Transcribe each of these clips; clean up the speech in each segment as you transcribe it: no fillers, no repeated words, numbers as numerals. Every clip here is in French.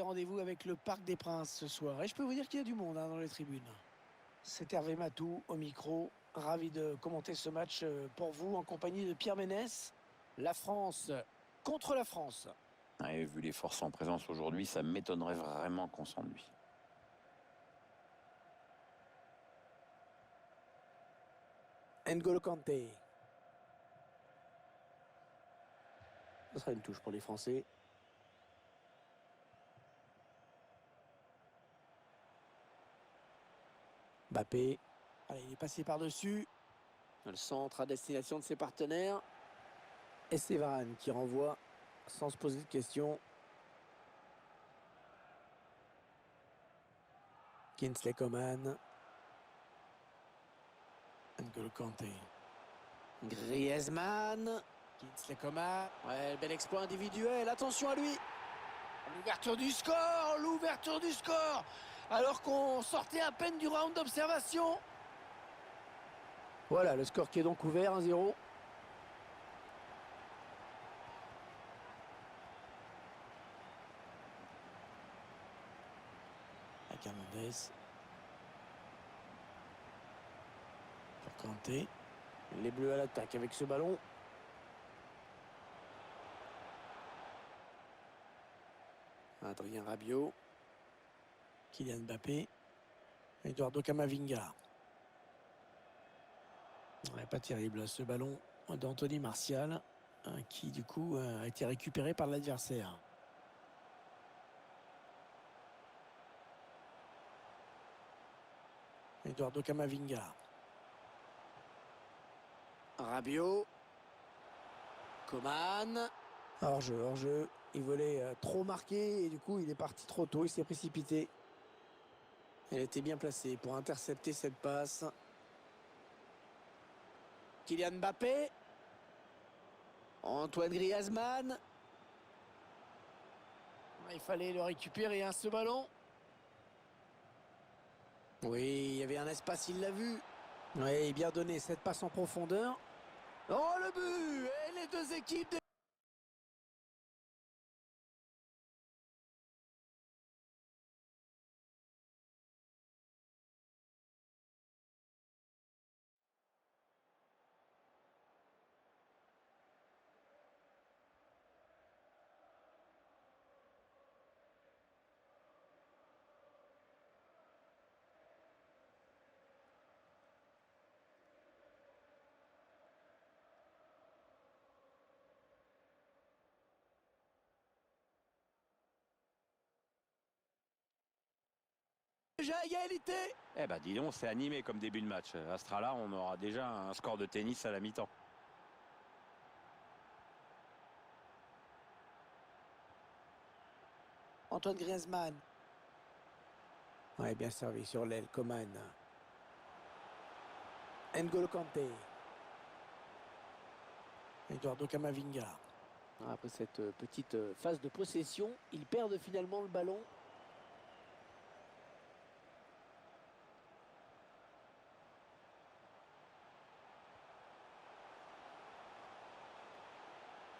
rendez-vous avec le Parc des Princes ce soir. Et je peux vous dire qu'il y a du monde dans les tribunes. C'est Hervé Matou au micro. Ravi de commenter ce match pour vous en compagnie de Pierre Ménès. La France contre la France. Et vu les forces en présence aujourd'hui, ça m'étonnerait vraiment qu'on s'ennuie. N'Golo Kanté. Ce sera une touche pour les Français. Mbappé. Allez, il est passé par-dessus. Le centre à destination de ses partenaires. Et c'est Varane qui renvoie sans se poser de questions. Kingsley Coman. N'Golo Kanté. Griezmann. Kingsley Coman. Ouais, bel exploit individuel. Attention à lui. L'ouverture du score. L'ouverture du score. Alors qu'on sortait à peine du round d'observation. Voilà, le score qui est donc ouvert, 1-0. Avec Hernandez. Pour Kanté. Les Bleus à l'attaque avec ce ballon. Adrien Rabiot. Kylian Mbappé. Eduardo Camavinga. Ouais, pas terrible ce ballon d'Anthony Martial qui du coup a été récupéré par l'adversaire. Eduardo Camavinga. Rabiot. Coman. Hors-jeu. Il voulait trop marquer et du coup il est parti trop tôt, il s'est précipité. Elle était bien placée pour intercepter cette passe. Kylian Mbappé. Antoine Griezmann. Il fallait le récupérer, ce ballon. Oui, il y avait un espace, il l'a vu. Oui, bien donné, cette passe en profondeur. Oh, le but! Et les deux équipes... Déjà égalité. Eh ben dis donc, c'est animé comme début de match. À ce là on aura déjà un score de tennis à la mi-temps. Antoine Griezmann. Ouais, bien servi sur l'aile, Coman. N'Golo Kanté. Eduardo Camavinga. Après cette petite phase de possession, ils perdent finalement le ballon.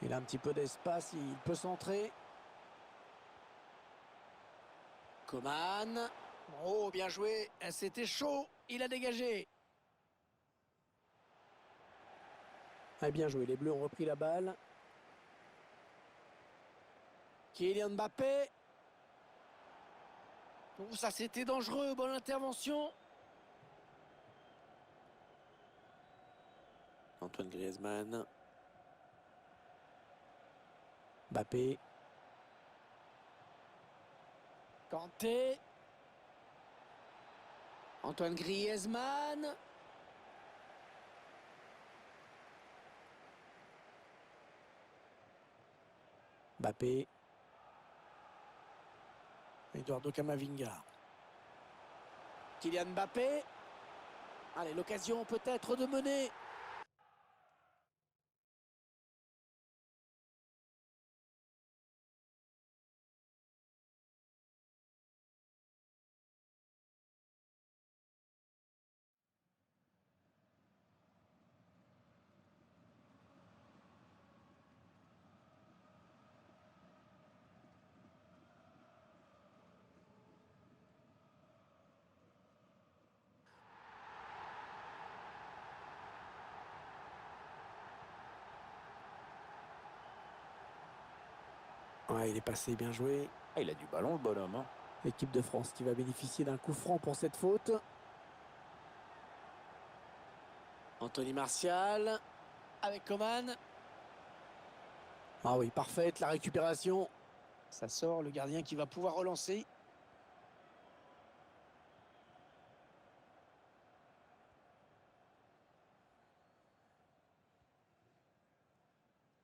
Il a un petit peu d'espace, il peut centrer. Coman. Oh, bien joué. C'était chaud. Il a dégagé. Ah, bien joué. Les Bleus ont repris la balle. Kylian Mbappé. Oh, ça c'était dangereux. Bonne intervention. Antoine Griezmann. Mbappé. Kanté. Antoine Griezmann. Mbappé. Eduardo Camavinga. Kylian Mbappé. Allez, l'occasion peut-être de mener. Ouais, il est passé, bien joué. Ah, il a du ballon, le bonhomme, hein. L'équipe de France qui va bénéficier d'un coup franc pour cette faute. Anthony Martial avec Coman. Ah oui, parfaite la récupération. Ça sort, le gardien qui va pouvoir relancer.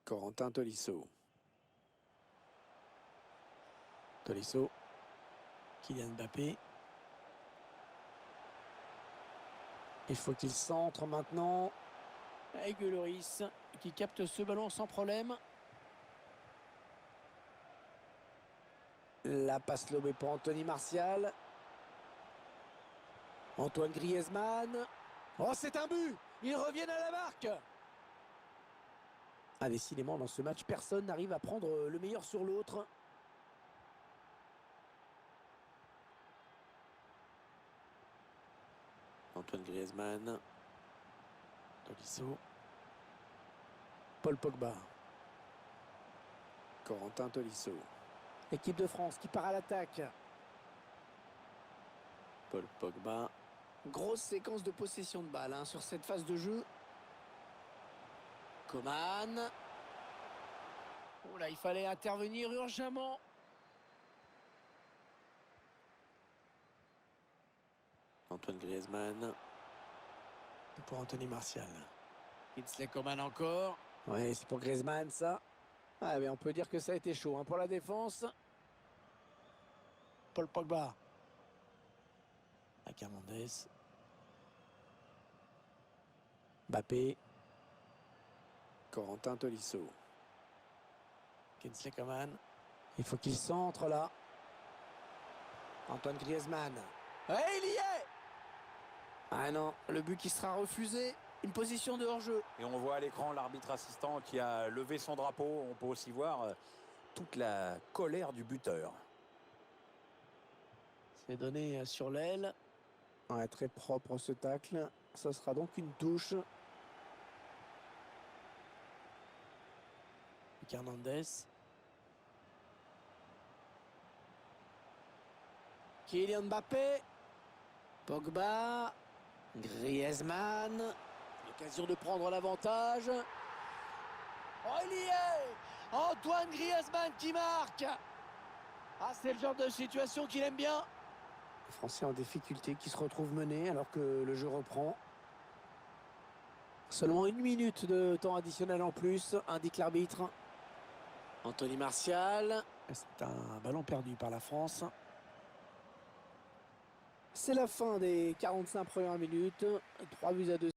Corentin Tolisso. Tolisso. Kylian Mbappé. Il faut qu'il centre maintenant. Avec Lloris qui capte ce ballon sans problème. La passe lobée pour Anthony Martial. Antoine Griezmann. Oh, c'est un but! Ils reviennent à la marque! Ah, décidément, dans ce match, personne n'arrive à prendre le meilleur sur l'autre. Antoine Griezmann. Tolisso. Paul Pogba. Corentin Tolisso. Équipe de France qui part à l'attaque. Paul Pogba. Grosse séquence de possession de balle sur cette phase de jeu. Coman. Oh là, il fallait intervenir urgemment. Antoine Griezmann. Pour Anthony Martial. Kingsley Coman encore. Ouais, c'est pour Griezmann ça. Ah, mais on peut dire que ça a été chaud pour la défense. Paul Pogba. Avec Hernandez. Mbappé. Corentin Tolisso. Kingsley Coman. Il faut qu'il centre là. Antoine Griezmann. Ouais, il y est! Ah non, le but qui sera refusé. Une position de hors-jeu. Et on voit à l'écran l'arbitre assistant qui a levé son drapeau. On peut aussi voir toute la colère du buteur. C'est donné sur l'aile. Ouais, très propre ce tacle. Ça sera donc une touche. Hernandez. Kylian Mbappé. Pogba. Griezmann. L'occasion de prendre l'avantage. Oh, il y est! Antoine Griezmann qui marque! Ah, c'est le genre de situation qu'il aime bien. Les Français en difficulté qui se retrouvent menés alors que le jeu reprend. Seulement 1 minute de temps additionnel en plus, indique l'arbitre. Anthony Martial. C'est un ballon perdu par la France. C'est la fin des 45 premières minutes. 3-2.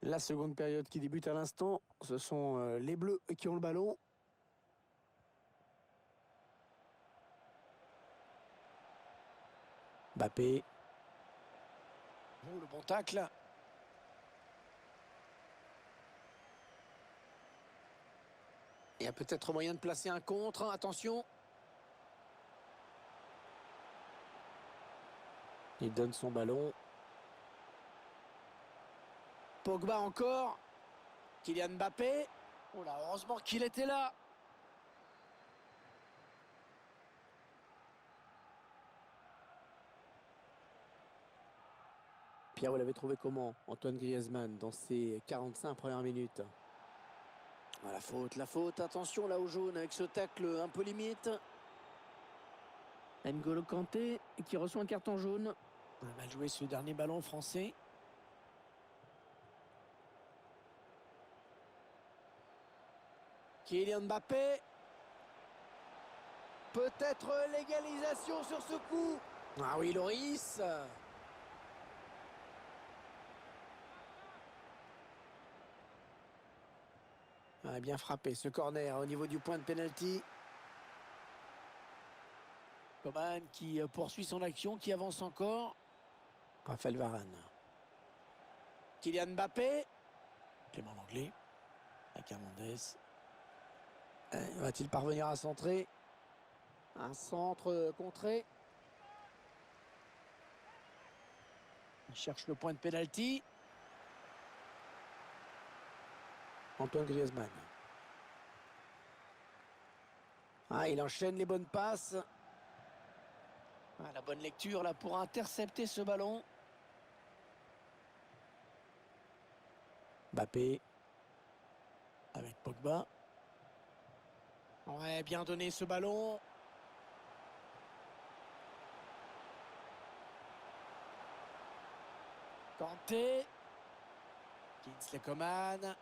La seconde période qui débute à l'instant, ce sont les Bleus qui ont le ballon. Mbappé. Oh, le bon tacle. Il y a peut-être moyen de placer un contre. Attention. Il donne son ballon. Pogba encore. Kylian Mbappé. Oh là, heureusement qu'il était là. Pierre, vous l'avez trouvé comment, Antoine Griezmann, dans ces 45 premières minutes? Ah, la faute. Attention là au jaune avec ce tacle un peu limite. N'Golo Kanté qui reçoit un carton jaune. Mal joué ce dernier ballon français. Kylian Mbappé. Peut-être l'égalisation sur ce coup. Ah oui, Lloris. Ah, bien frappé ce corner au niveau du point de pénalty. Coman qui poursuit son action, qui avance encore. Raphaël Varane. Kylian Mbappé. Clément Langlais. Avec Hernandez. Va-t-il parvenir à centrer? Un centre contré. Il cherche le point de pénalty. Antoine Griezmann. Il enchaîne les bonnes passes. La bonne lecture là pour intercepter ce ballon. Mbappé. Avec Pogba. Ouais, bien donné ce ballon. Kanté. Kingsley Coman.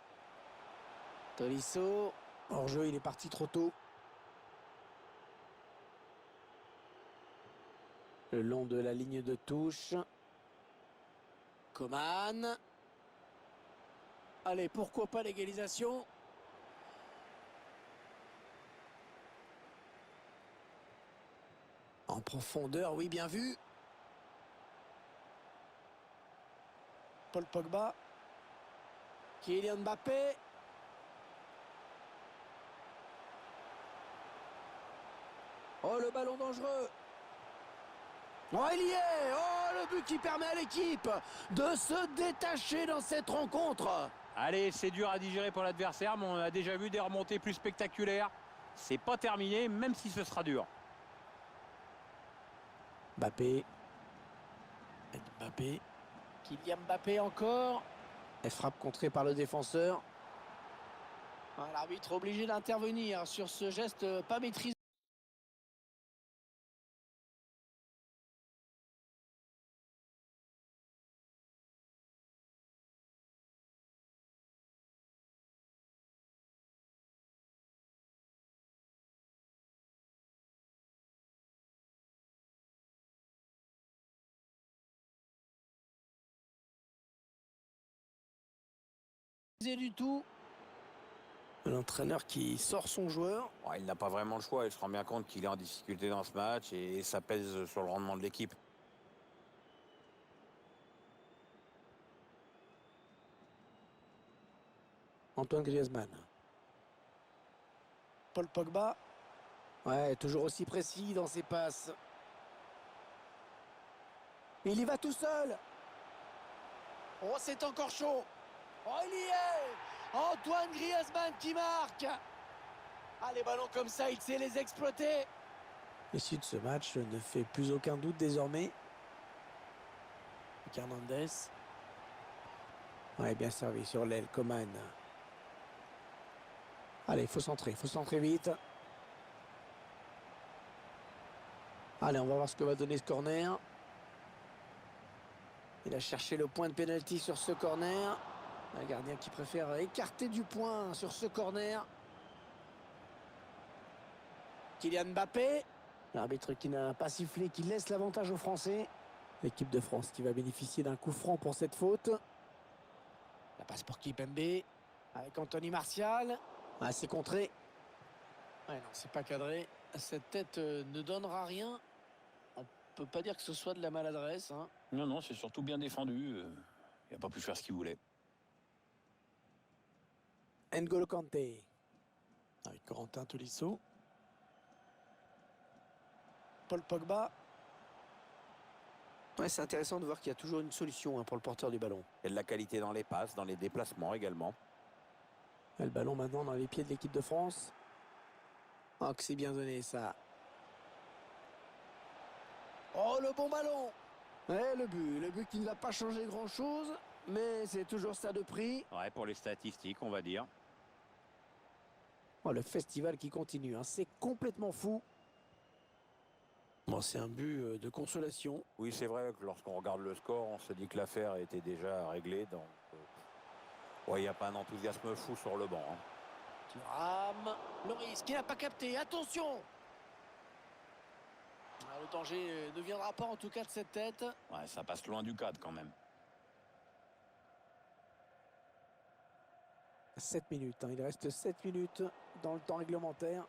Tolisso. Hors-jeu, il est parti trop tôt. Le long de la ligne de touche. Coman. Allez, pourquoi pas l'égalisation? En profondeur, oui, bien vu. Paul Pogba. Kylian Mbappé. Oh, le ballon dangereux. Oh, il y est. Oh, le but qui permet à l'équipe de se détacher dans cette rencontre. Allez, c'est dur à digérer pour l'adversaire, mais on a déjà vu des remontées plus spectaculaires. C'est pas terminé, même si ce sera dur. Mbappé. Mbappé. Kylian Mbappé encore. Elle frappe contrée par le défenseur. L'arbitre obligé d'intervenir sur ce geste pas maîtrisé. Du tout. L'entraîneur qui sort son joueur. Bon, il n'a pas vraiment le choix, il se rend bien compte qu'il est en difficulté dans ce match et ça pèse sur le rendement de l'équipe. Antoine Griezmann. Paul Pogba. Ouais, toujours aussi précis dans ses passes. Il y va tout seul. Oh, c'est encore chaud. Oh, il y est. Antoine Griezmann qui marque. Les ballons comme ça, il sait les exploiter. L'issue de ce match ne fait plus aucun doute désormais. Hernandez. Ouais, bien servi sur l'aile, Coman. Allez, il faut centrer vite. Allez, on va voir ce que va donner ce corner. Il a cherché le point de pénalty sur ce corner. Un gardien qui préfère écarter du point sur ce corner. Kylian Mbappé. L'arbitre qui n'a pas sifflé, qui laisse l'avantage aux Français. L'équipe de France qui va bénéficier d'un coup franc pour cette faute. La passe pour Kimpembe. Avec Anthony Martial. C'est contré. Ouais, non, c'est pas cadré. Cette tête ne donnera rien. On peut pas dire que ce soit de la maladresse. Non, non, c'est surtout bien défendu. Il n'a pas pu faire ce qu'il voulait. N'Golo Kanté. Avec Corentin Tolisso. Paul Pogba. Ouais, c'est intéressant de voir qu'il y a toujours une solution pour le porteur du ballon. Il y a de la qualité dans les passes, dans les déplacements également. Et le ballon maintenant dans les pieds de l'équipe de France. Oh, que c'est bien donné ça. Oh, le bon ballon. Ouais, le but qui ne va pas changer grand-chose, mais c'est toujours ça de prix. Ouais, pour les statistiques, on va dire. Oh, le festival qui continue, c'est complètement fou. Bon, c'est un but de consolation. Oui, c'est vrai que lorsqu'on regarde le score, on se dit que l'affaire était déjà réglée. Donc, il n'y a pas un enthousiasme fou sur le banc. Thuram, Loris qui n'a pas capté, attention. Le danger ne viendra pas en tout cas de cette tête. Ouais, ça passe loin du cadre quand même. 7 minutes, il reste 7 minutes dans le temps réglementaire.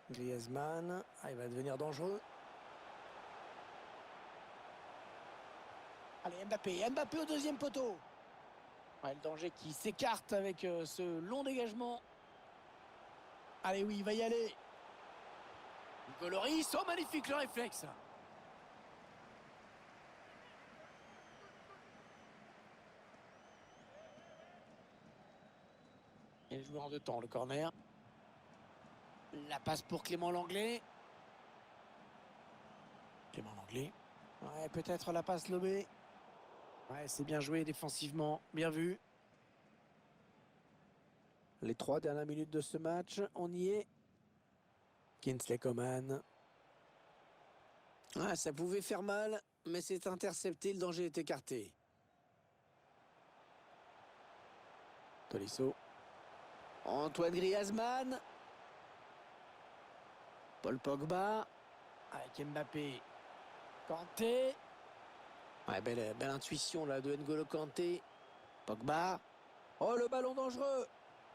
Griezmann, il va devenir dangereux. Allez, Mbappé au deuxième poteau. Ouais, le danger qui s'écarte avec ce long dégagement. Allez, oui, il va y aller. Hugo Lloris, oh magnifique le réflexe. Et le joueur de temps, le corner. La passe pour Clément Lenglet. Clément Lenglet. Ouais, peut-être la passe lobée. Ouais, c'est bien joué défensivement, bien vu. Les 3 dernières minutes de ce match, on y est. Kingsley Coman. Ah, ça pouvait faire mal, mais c'est intercepté, le danger est écarté. Tolisso. Antoine Griezmann. Paul Pogba. Avec Mbappé. Kanté. Ouais, belle intuition là de N'Golo Kanté. Pogba. Oh, le ballon dangereux.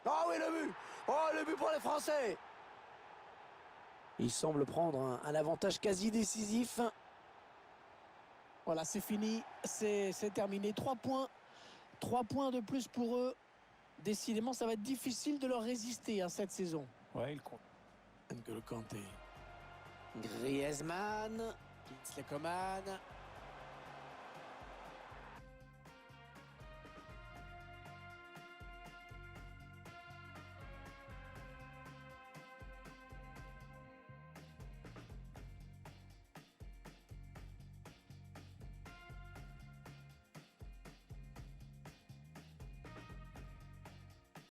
Oh oui, le but. Oh, le but pour les Français. Il semble prendre un avantage quasi décisif. Voilà, c'est fini. C'est terminé. 3 points. 3 points de plus pour eux. Décidément, ça va être difficile de leur résister à cette saison. Ouais, il compte. N'Golo Kanté. Griezmann. Kingsley Coman.